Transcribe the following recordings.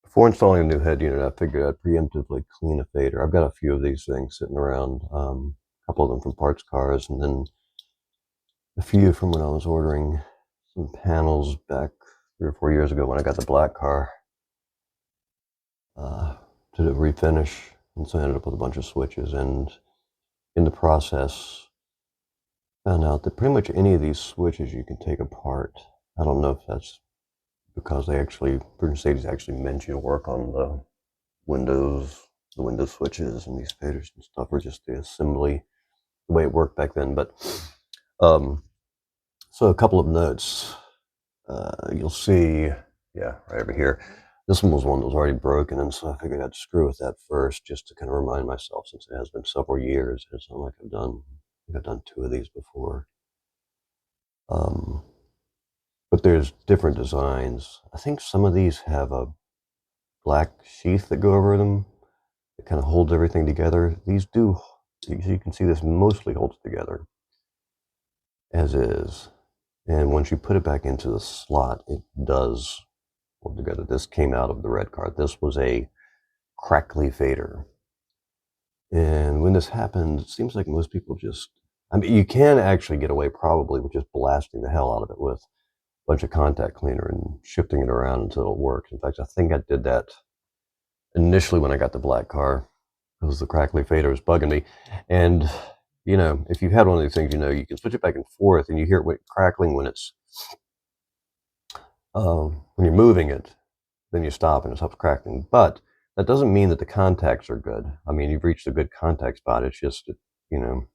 Before installing a new head unit, I figured I'd preemptively clean a fader. I've got a few of these things sitting around, a couple of them from parts cars, and then a few from when I was ordering some panels back 3 or 4 years ago when I got the black car to refinish. And so I ended up with a bunch of switches, and in the process, found out that pretty much any of these switches you can take apart. I don't know if that's because Mercedes actually meant you to work on the windows switches and these faders and stuff, or just the assembly, the way it worked back then. But so a couple of notes. You'll see, yeah, right over here. This one was one that was already broken, and so I figured I'd screw with that first, just to kind of remind myself, since it has been several years. It's not like I've done two of these before. But there's different designs. I think some of these have a black sheath that go over them. It kind of holds everything together. These do. So you can see this mostly holds together as is. And once you put it back into the slot, it does hold together. This came out of the red car. This was a crackly fader. And when this happens, it seems like most people just, I mean, you can actually get away probably with just blasting the hell out of it with a bunch of contact cleaner and shifting it around until it works. In fact, I think I did that initially when I got the black car, because the crackly fader was bugging me. And you know, if you've had one of these things, you know, you can switch it back and forth, and you hear it crackling when it's when you're moving it. Then you stop and it stops crackling. But that doesn't mean that the contacts are good. I mean, you've reached a good contact spot. It's just, you know,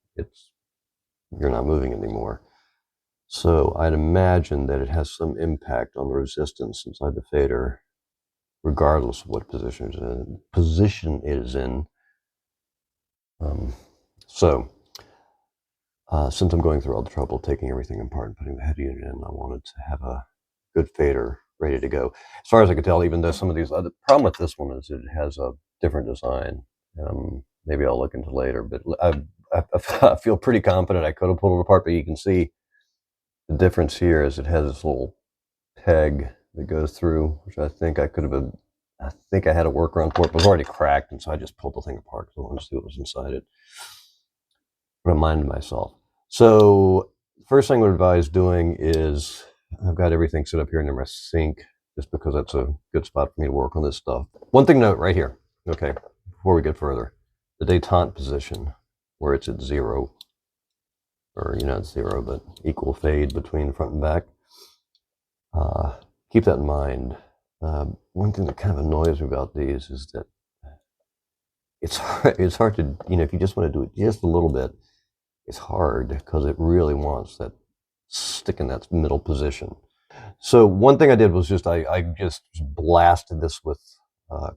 you're not moving anymore. So I'd imagine that it has some impact on the resistance inside the fader, regardless of what position it is in. Since I'm going through all the trouble of taking everything apart and putting the head unit in, I wanted to have a good fader ready to go. As far as I could tell, even though some of these, the problem with this one is it has a different design. Maybe I'll look into later, but I feel pretty confident I could have pulled it apart, but you can see the difference here is it has this little peg that goes through, which I think I could have I think I had a workaround for it, but it was already cracked, and so I just pulled the thing apart because I wanted to see what was inside it. Reminded myself. So first thing I would advise doing is, I've got everything set up here near my sink, just because that's a good spot for me to work on this stuff. One thing to note right here, okay, before we get further, the detent position, where it's at 0, or not 0, but equal fade between front and back. Keep that in mind. One thing that kind of annoys me about these is that it's hard to, if you just want to do it just a little bit, it's hard because it really wants that stick in that middle position. So one thing I did was I just blasted this with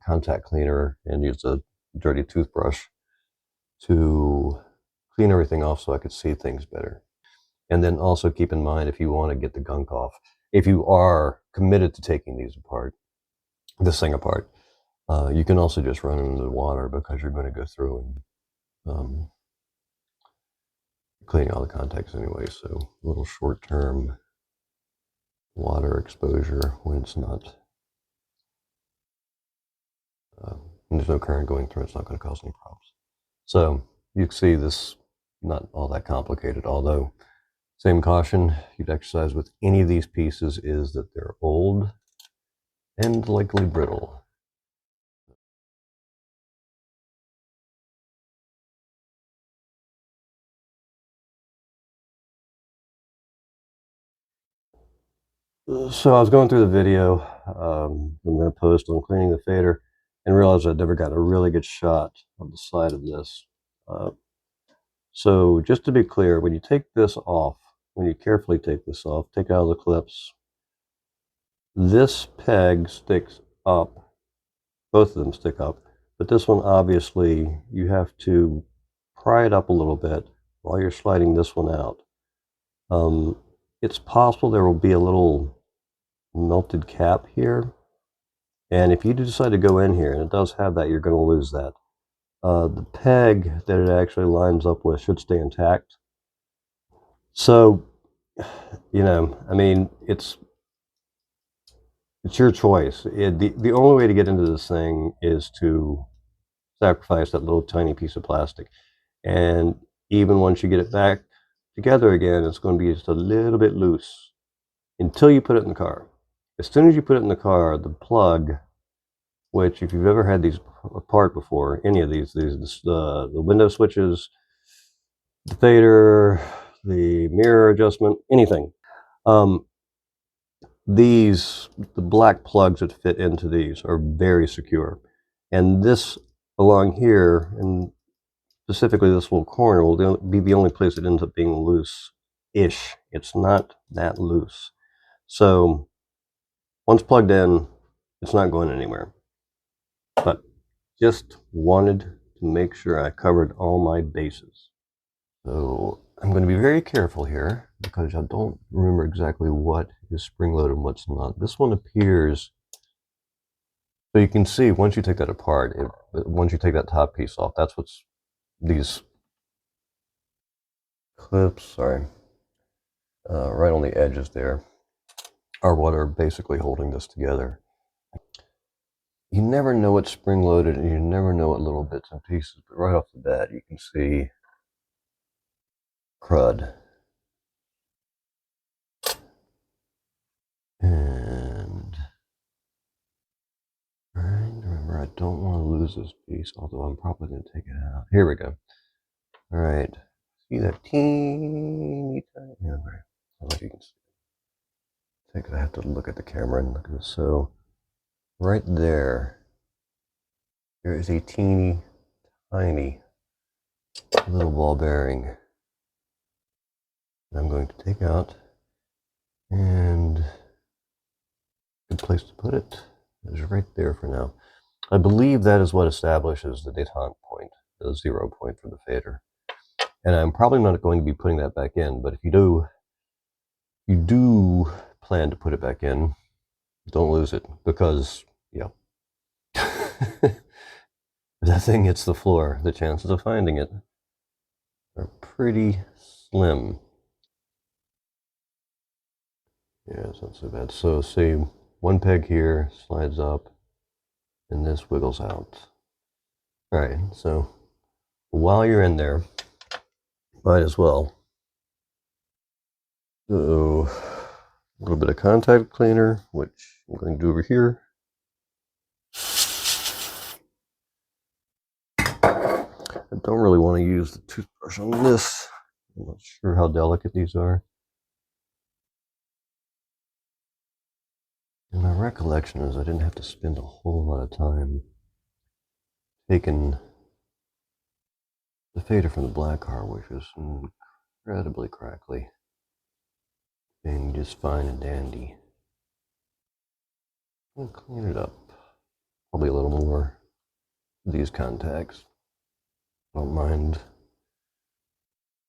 contact cleaner and used a dirty toothbrush to clean everything off so I could see things better. And then also keep in mind, if you want to get the gunk off, if you are committed to taking this thing apart, you can also just run it into the water, because you're going to go through and cleaning all the contacts anyway. So a little short-term water exposure when it's not, when there's no current going through, it's not going to cause any problems. So you can see this, not all that complicated, although same caution you'd exercise with any of these pieces is that they're old and likely brittle. So I was going through the video I'm going to post on cleaning the fader, and realized I'd never got a really good shot of the side of this. So just to be clear, when you take this off, when you carefully take this off, take out all the clips, this peg sticks up, both of them stick up, but this one, obviously, you have to pry it up a little bit while you're sliding this one out. It's possible there will be a little melted cap here, and if you decide to go in here, and it does have that, you're going to lose that. The peg that it actually lines up with should stay intact. So, I mean, It's your choice. The only way to get into this thing is to sacrifice that little tiny piece of plastic. And even once you get it back together again, it's going to be just a little bit loose until you put it in the car. As soon as you put it in the car, the plug, which if you've ever had these apart before, any of these the window switches, the fader, the mirror adjustment, anything. Um, the black plugs that fit into these are very secure. And this along here, and specifically this little corner, will be the only place it ends up being loose-ish. It's not that loose. So once plugged in, it's not going anywhere. But just wanted to make sure I covered all my bases. So I'm going to be very careful here because I don't remember exactly what is spring-loaded and what's not. This one appears, so you can see once you take that apart, once you take that top piece off, that's what's these clips, sorry, right on the edges there, are what are basically holding this together. You never know what's spring-loaded and you never know what little bits and pieces, but right off the bat you can see crud. And remember, I don't want to lose this piece, although I'm probably going to take it out. Here we go. All right. See that teeny tiny? Yeah, right. I don't know if you can see. I think I have to look at the camera and look at this. So, right there, there is a teeny tiny little ball bearing. I'm going to take out, and good place to put it is right there for now. I believe that is what establishes the detent point, the 0 point for the fader. And I'm probably not going to be putting that back in, but if you do plan to put it back in, don't lose it, because, yeah, if that thing hits the floor, the chances of finding it are pretty slim. Yeah, it's not so bad. So say one peg here slides up, and this wiggles out. All right, so while you're in there, might as well. So a little bit of contact cleaner, which I'm going to do over here. I don't really want to use the toothbrush on this. I'm not sure how delicate these are. And my recollection is I didn't have to spend a whole lot of time taking the fader from the black car, which is incredibly crackly and just fine and dandy. I'll clean it up. Probably a little more these contacts. Don't mind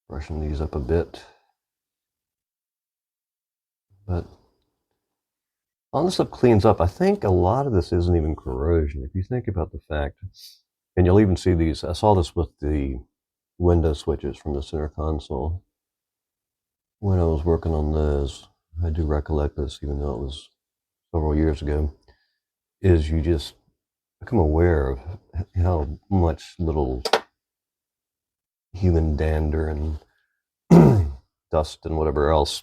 brushing these up a bit. But all this stuff cleans up. I think a lot of this isn't even corrosion. If you think about the fact, and you'll even see these, I saw this with the window switches from the center console. When I was working on those, I do recollect this, even though it was several years ago, is you just become aware of how much little human dander and dust and whatever else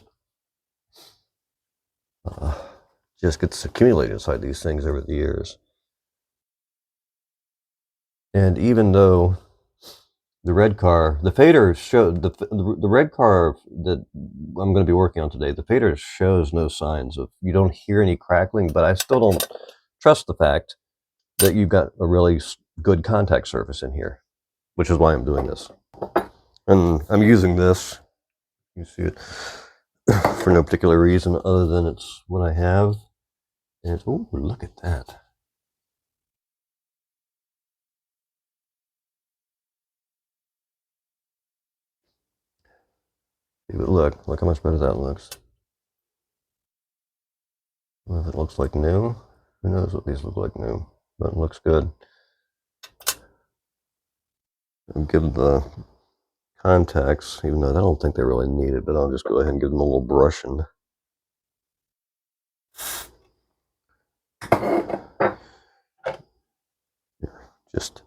just gets accumulated inside these things over the years. And even though the red car, the fader showed, the red car that I'm going to be working on today, the fader shows no signs of, you don't hear any crackling, but I still don't trust the fact that you've got a really good contact surface in here, which is why I'm doing this. And I'm using this, you see it, for no particular reason other than it's what I have. And it's, oh, look at that. Look how much better that looks. Well, if it looks like new, who knows what these look like new, but it looks good. I'll give the contacts, even though I don't think they really need it, but I'll just go ahead and give them a little brushing. Just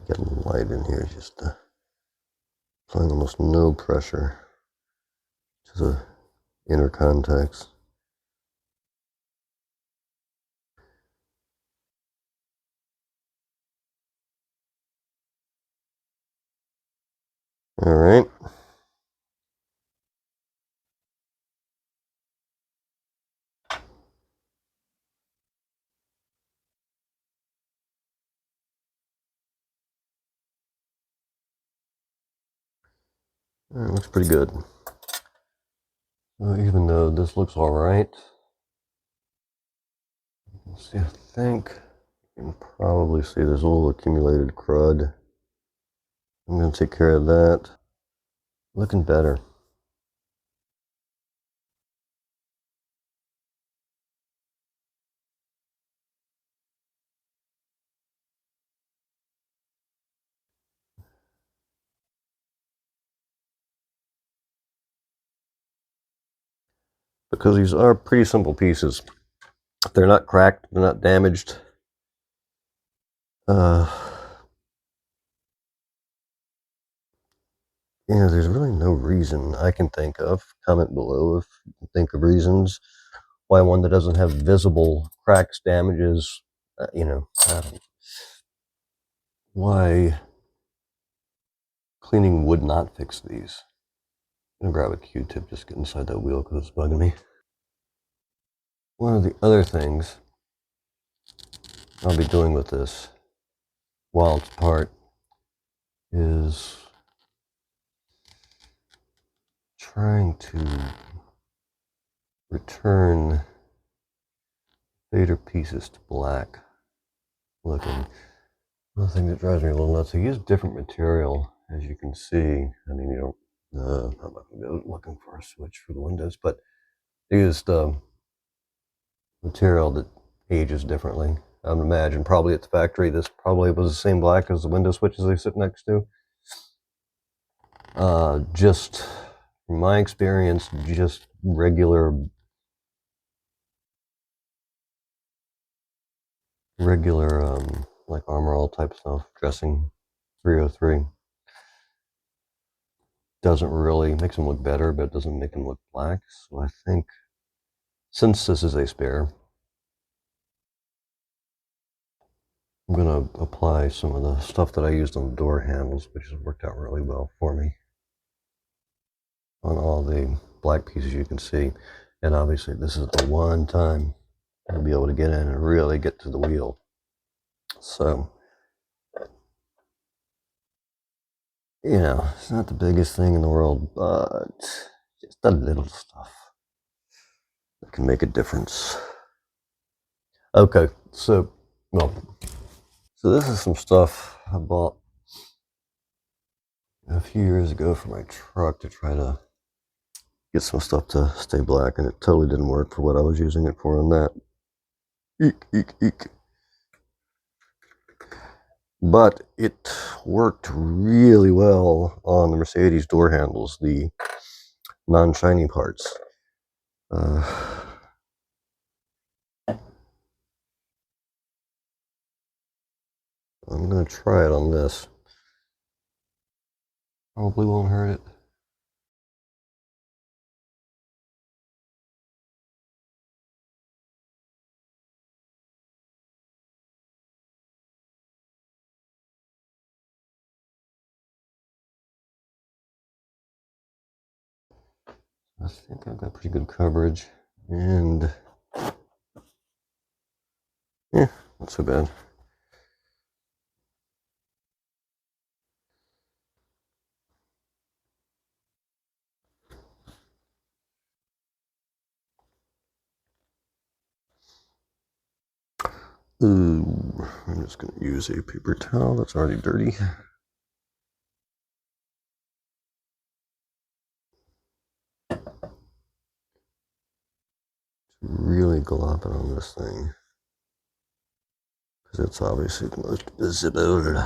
getting light in here, just applying almost no pressure to the inner contacts. All right. All right, looks pretty good. Even though this looks all right, let's see, I think you can probably see there's a little accumulated crud. I'm going to take care of that. Looking better. Because these are pretty simple pieces. They're not cracked, they're not damaged. There's really no reason I can think of. Comment below if you can think of reasons why one that doesn't have visible cracks, damages, why cleaning would not fix these. I'm gonna grab a Q-tip, just get inside that wheel because it's bugging me. One of the other things I'll be doing with this while it's apart is trying to return fader pieces to black looking. Another thing that drives me a little nuts, I use different material, as you can see. I mean, I'm not going to go looking for a switch for the windows, but I used material that ages differently. I would imagine probably at the factory this probably was the same black as the window switches they sit next to. Just from my experience, just regular like Armor All type stuff, dressing 303 doesn't really makes them look better, but it doesn't make them look black. So I think since this is a spare, I'm gonna apply some of the stuff that I used on the door handles, which has worked out really well for me on all the black pieces you can see. And obviously this is the one time I'll be able to get in and really get to the wheel. So, it's not the biggest thing in the world, but just a little stuff that can make a difference. Okay, so this is some stuff I bought a few years ago for my truck to try to get some stuff to stay black, and it totally didn't work for what I was using it for on that. Eek, eek, eek. But it worked really well on the Mercedes door handles, the non-shiny parts. I'm going to try it on this. Probably won't hurt it. I think I've got pretty good coverage, and yeah, not so bad. Ooh, I'm just going to use a paper towel that's already dirty. Really glop it on this thing, because it's obviously the most visible.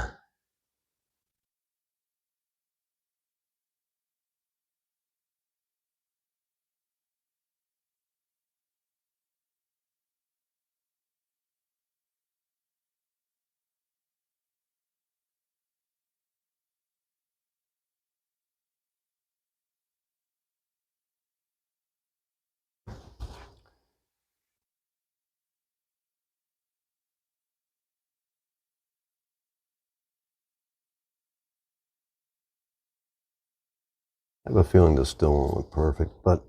I have a feeling this still won't look perfect, but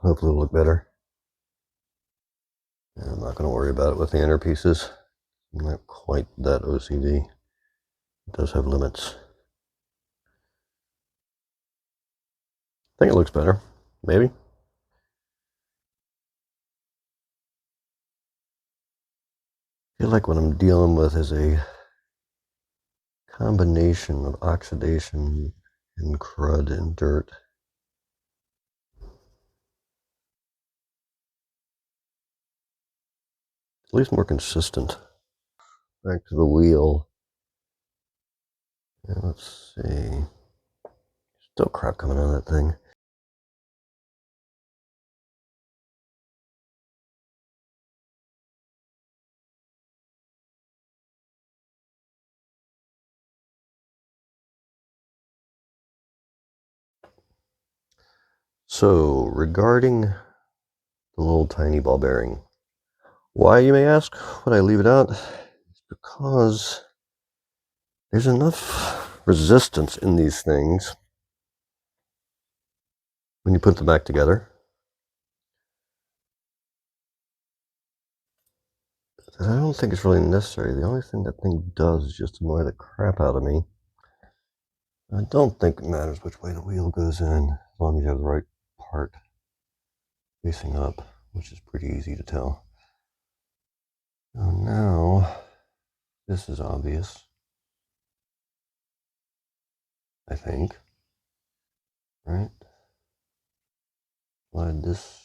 hopefully it'll look better. And I'm not going to worry about it with the inner pieces. I'm not quite that OCD. It does have limits. I think it looks better. Maybe. I feel like what I'm dealing with is a combination of oxidation and crud and dirt. At least more consistent. Back to the wheel. Yeah, let's see. Still crap coming out of that thing. So, regarding the little tiny ball bearing, why, you may ask, would I leave it out? It's because there's enough resistance in these things when you put them back together that I don't think it's really necessary. The only thing that thing does is just annoy the crap out of me. I don't think it matters which way the wheel goes in, as long as you have the right part facing up, which is pretty easy to tell. So now, this is obvious, I think, right? Slide this,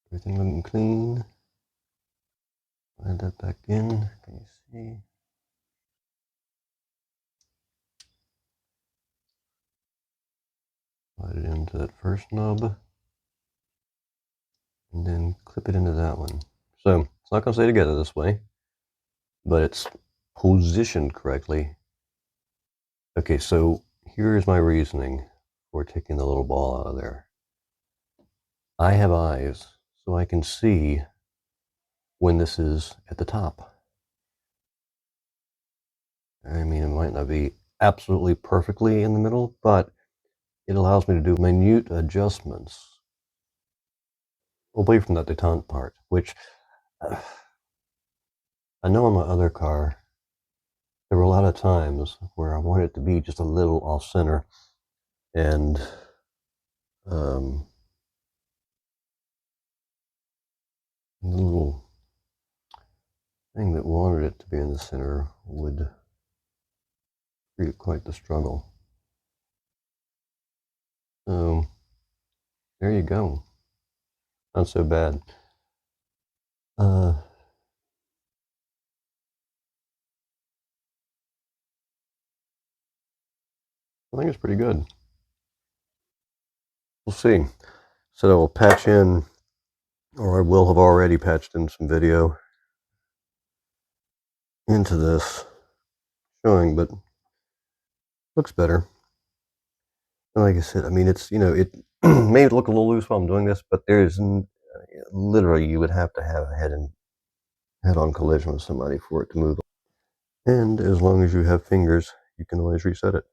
everything looking clean. Slide that back in, can you see? Slide it into that first knob, and then clip it into that one. So, it's not going to stay together this way, but it's positioned correctly. Okay, so here is my reasoning for taking the little ball out of there. I have eyes, so I can see when this is at the top. I mean, it might not be absolutely perfectly in the middle, but it allows me to do minute adjustments away from that detent part, which I know on my other car, there were a lot of times where I wanted it to be just a little off center, and the little thing that wanted it to be in the center would create quite the struggle. So there you go. Not so bad. I think it's pretty good. We'll see. So I will patch in, or I will have already patched in some video into this showing, but looks better. And like I said, I mean, it's, it may look a little loose while I'm doing this, but there's literally, you would have to have a head-on collision with somebody for it to move. And as long as you have fingers, you can always reset it.